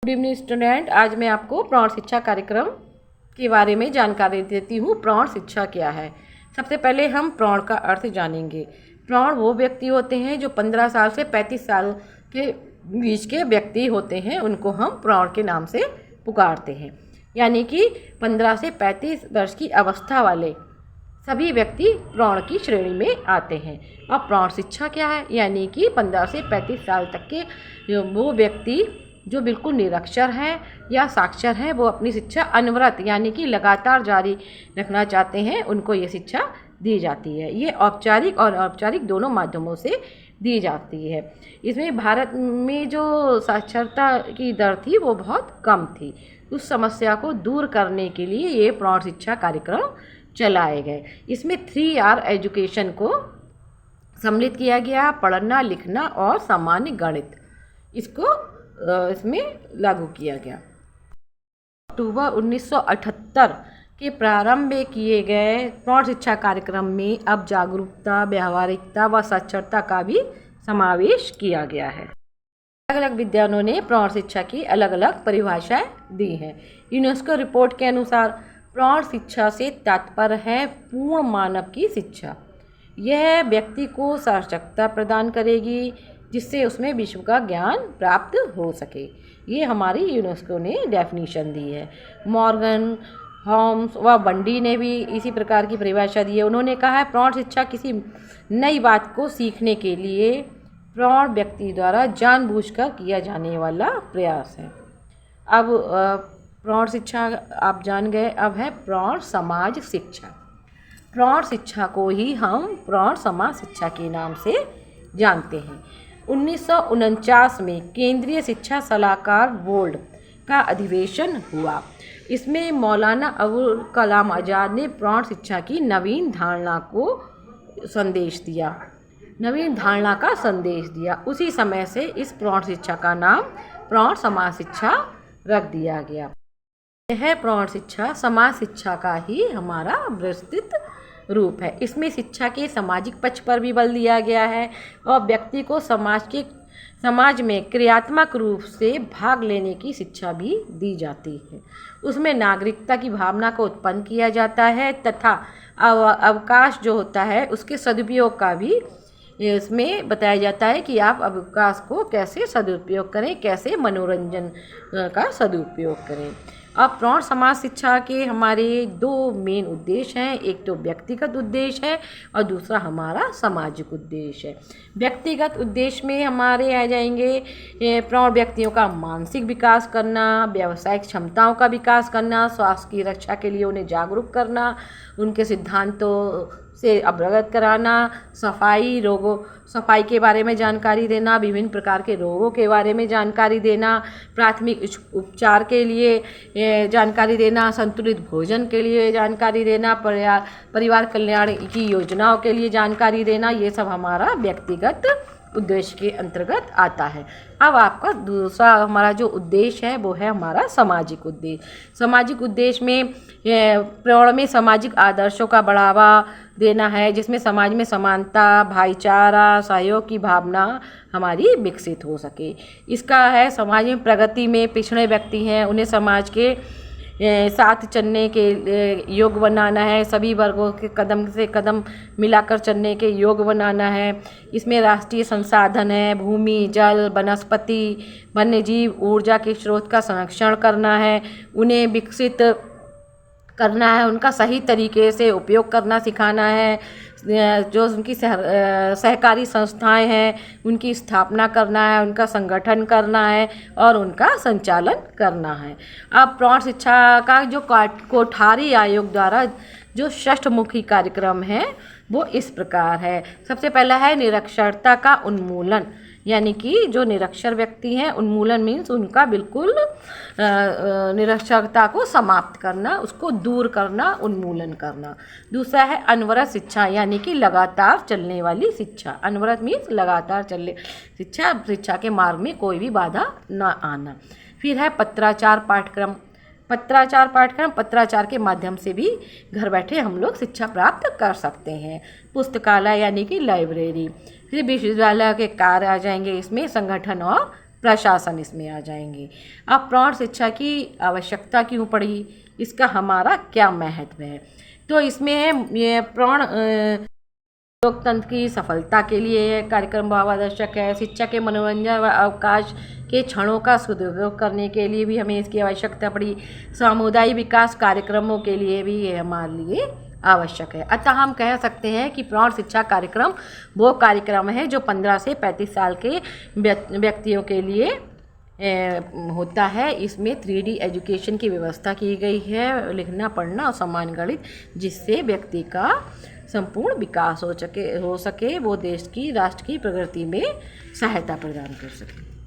Good evening student. आज मैं आपको प्रौढ़ शिक्षा कार्यक्रम के बारे में जानकारी देती हूँ। प्रौढ़ शिक्षा क्या है? सबसे पहले हम प्रौढ़ का अर्थ जानेंगे। प्रौढ़ वो व्यक्ति होते हैं जो 15 साल से 35 साल के बीच के व्यक्ति होते हैं, उनको हम प्रौढ़ के नाम से पुकारते हैं। यानी कि 15 से 35 वर्ष की अवस्था वाले सभी व्यक्ति प्रौढ़ की श्रेणी में आते हैं। अब प्रौढ़ शिक्षा क्या है? यानी कि 15 से 35 साल तक के वो व्यक्ति जो बिल्कुल निरक्षर हैं या साक्षर हैं, वो अपनी शिक्षा अनवरत यानी कि लगातार जारी रखना चाहते हैं, उनको ये शिक्षा दी जाती है। ये औपचारिक और अनौपचारिक दोनों माध्यमों से दी जाती है। इसमें भारत में जो साक्षरता की दर थी वो बहुत कम थी। उस समस्या को दूर करने के लिए ये प्रौढ़ शिक्षा कार्यक्रम चलाए गए। इसमें 3R एजुकेशन को सम्मिलित किया गया, पढ़ना, लिखना और सामान्य गणित, इसको इसमें लागू किया गया। अक्टूबर 1978 के प्रारंभ में किए गए प्रौढ़ शिक्षा कार्यक्रम में अब जागरूकता, व्यावहारिकता व साक्षरता का भी समावेश किया गया है। अलग अलग विद्वानों ने प्रौढ़ शिक्षा की अलग अलग परिभाषाएं दी हैं। यूनेस्को रिपोर्ट के अनुसार प्रौढ़ शिक्षा से तात्पर्य है पूर्ण मानव की शिक्षा। यह व्यक्ति को सशक्तता प्रदान करेगी जिससे उसमें विश्व का ज्ञान प्राप्त हो सके। ये हमारी यूनेस्को ने डेफिनेशन दी है। मॉर्गन, होम्स व बंडी ने भी इसी प्रकार की परिभाषा दी है। उन्होंने कहा है प्रौढ़ शिक्षा किसी नई बात को सीखने के लिए प्रौढ़ व्यक्ति द्वारा जानबूझकर किया जाने वाला प्रयास है। अब प्रौढ़ शिक्षा आप जान गए। अब है प्रौढ़ समाज शिक्षा। प्रौढ़ शिक्षा को ही हम प्रौढ़ समाज शिक्षा के नाम से जानते हैं। 1949 में केंद्रीय शिक्षा सलाहकार बोर्ड का अधिवेशन हुआ। इसमें मौलाना अबुल कलाम आज़ाद ने प्रौढ़ शिक्षा की नवीन धारणा का संदेश दिया। उसी समय से इस प्रौढ़ शिक्षा का नाम प्रौढ़ समाज शिक्षा रख दिया गया। यह प्रौढ़ शिक्षा समाज शिक्षा का ही हमारा विस्तृत रूप है। इसमें शिक्षा के सामाजिक पक्ष पर भी बल दिया गया है और व्यक्ति को समाज में क्रियात्मक रूप से भाग लेने की शिक्षा भी दी जाती है। उसमें नागरिकता की भावना को उत्पन्न किया जाता है तथा अवकाश जो होता है उसके सदुपयोग का भी इसमें बताया जाता है कि आप अवकाश को कैसे सदुपयोग करें, कैसे मनोरंजन का सदुपयोग करें। अब प्रौढ़ समाज शिक्षा के हमारे 2 मेन उद्देश्य हैं। एक तो व्यक्तिगत उद्देश्य है और दूसरा हमारा सामाजिक उद्देश्य है। व्यक्तिगत उद्देश्य में हमारे आ जाएंगे प्रौढ़ व्यक्तियों का मानसिक विकास करना, व्यावसायिक क्षमताओं का विकास करना, स्वास्थ्य की रक्षा के लिए उन्हें जागरूक करना, उनके सिद्धांतों से अवगत कराना, सफाई के बारे में जानकारी देना, विभिन्न प्रकार के रोगों के बारे में जानकारी देना, प्राथमिक उपचार के लिए जानकारी देना, संतुलित भोजन के लिए जानकारी देना, परिवार कल्याण की योजनाओं के लिए जानकारी देना, ये सब हमारा व्यक्तिगत उद्देश्य के अंतर्गत आता है। अब आपका दूसरा हमारा जो उद्देश्य है वो है हमारा सामाजिक उद्देश्य। सामाजिक उद्देश्य में प्रौढ़ में सामाजिक आदर्शों का बढ़ावा देना है, जिसमें समाज में समानता, भाईचारा, सहयोग की भावना हमारी विकसित हो सके। इसका है समाज में प्रगति में पिछड़े व्यक्ति हैं उन्हें समाज के साथ चलने के योग बनाना है, सभी वर्गों के कदम से कदम मिलाकर चलने के योग बनाना है। इसमें राष्ट्रीय संसाधन है, भूमि, जल, वनस्पति, वन्यजीव, ऊर्जा के स्रोत का संरक्षण करना है, उन्हें विकसित करना है, उनका सही तरीके से उपयोग करना सिखाना है। जो उनकी सहकारी संस्थाएं हैं उनकी स्थापना करना है, उनका संगठन करना है और उनका संचालन करना है। अब प्रौढ़ शिक्षा का जो कोठारी आयोग द्वारा जो षष्ठमुखी कार्यक्रम है वो इस प्रकार है। सबसे पहला है निरक्षरता का उन्मूलन, यानी कि जो निरक्षर व्यक्ति हैं, उन्मूलन मीन्स उनका बिल्कुल निरक्षरता को समाप्त करना, उसको दूर करना, उन्मूलन करना। दूसरा है अनवरत शिक्षा, यानी कि लगातार चलने वाली शिक्षा। अनवरत मीन्स लगातार चलने शिक्षा के मार्ग में कोई भी बाधा न आना। फिर है पत्राचार पाठ्यक्रम। पत्राचार के माध्यम से भी घर बैठे हम लोग शिक्षा प्राप्त कर सकते हैं। पुस्तकालय यानी कि लाइब्रेरी। फिर विश्वविद्यालय के कार्य आ जाएंगे, इसमें संगठन और प्रशासन इसमें आ जाएंगे। अब प्रौढ़ शिक्षा की आवश्यकता क्यों पड़ी, इसका हमारा क्या महत्व है, तो इसमें है ये प्रौढ़ लोकतंत्र की सफलता के लिए कार्यक्रम बहुत आवश्यक है। शिक्षा के मनोरंजन व अवकाश के क्षणों का सदुपयोग करने के लिए भी हमें इसकी आवश्यकता पड़ी। सामुदायिक विकास कार्यक्रमों के लिए भी ये हमारे लिए आवश्यक है। अतः हम कह सकते हैं कि प्रौढ़ शिक्षा कार्यक्रम वो कार्यक्रम है जो 15 से 35 साल के व्यक्तियों के लिए होता है। इसमें 3D एजुकेशन की व्यवस्था की गई है, लिखना पढ़ना और सामान्य गणित, जिससे व्यक्ति का संपूर्ण विकास हो सके वो देश की राष्ट्र की प्रगति में सहायता प्रदान कर सके।